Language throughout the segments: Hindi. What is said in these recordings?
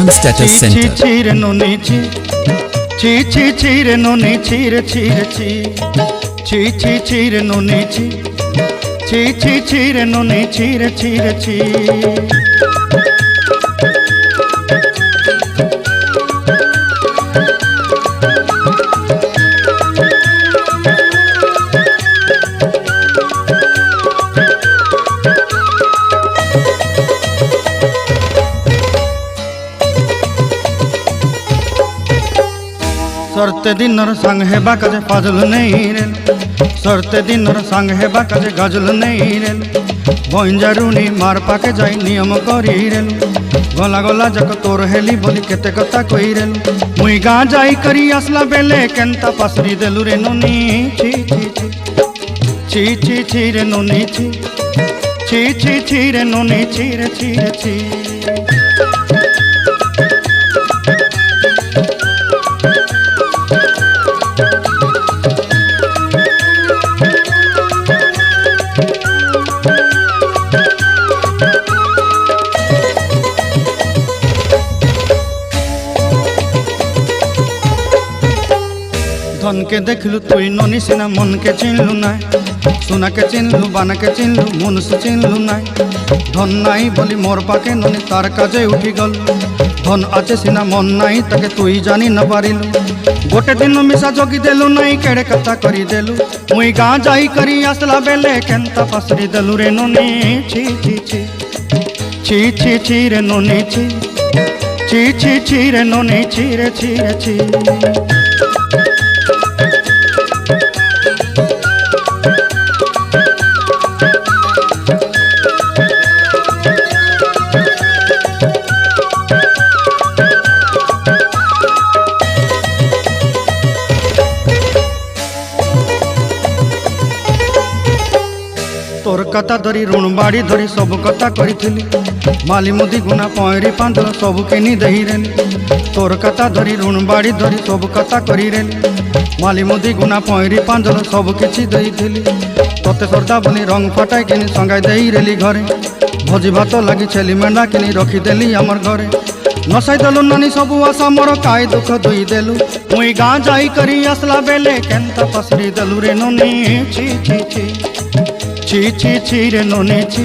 Sun Status Center. Chire noni chi, chire noni chire chi, chire noni chi, chire noni chire chi. सरते दिनर संग हेबा काजे फाजल नहीं रेल, सरते दिनर संग हेबा काजे गजल नहीं रेल, बंजारुनी मार पाके जाई नियम करी रेल, गला गला जक तोर हेली बोली केते कथा कही रेल, मुई गाँ जाई करी असला बेले केंता पासरी देलु रे नोनी ची रे नोनी ची रे नोनी ची रे ची। धन के देखलु तुई ननी सिना मन के चिन्हलु नाय, सोना के चिन्हलु बाना के चिन्हलु मनुष्य चिन्हलु नाय, धन नाई बोली मोर पाके ननी तार काजे उठी गल, धन आचे सिना मन नाई ताके तुई जानी न पारिलु, गोटे दिन मिसा जोगी देलु नाई केड़े कथा करी देलु, मुई गाँ जाई करी आसला बेले केंता पासरी देलु रे ननी ची रे ननी ची रे ननी ची रे ची। तोर कथा धरी ऋण बाड़ी धरी सब कथा करी, माली मुदी गुना पहरी पांदल सब किनी दही रेली, तोर कथा धरी ऋण बाड़ी धरी सब कथा करी रेली, माली मुदी गुना पहरी पांदल सब किछि दही थिली, तोते सरदा बनी रंग फटाई किनी संगाई दही रेली घरे, भोजी भात लगी छेली मेंढा किनी रखी देली आमर घरे, नसाई देलु नानी सबु आशा मोर काय दुख दुई देलु, मुई गाँ जाई करी आसला बेले केंता पसरी देलु रे नोनी ची रे नोनी ची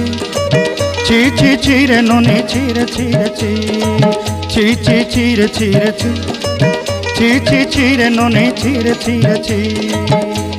रे नोनी ची रे ची रे नोनी ची रे ची।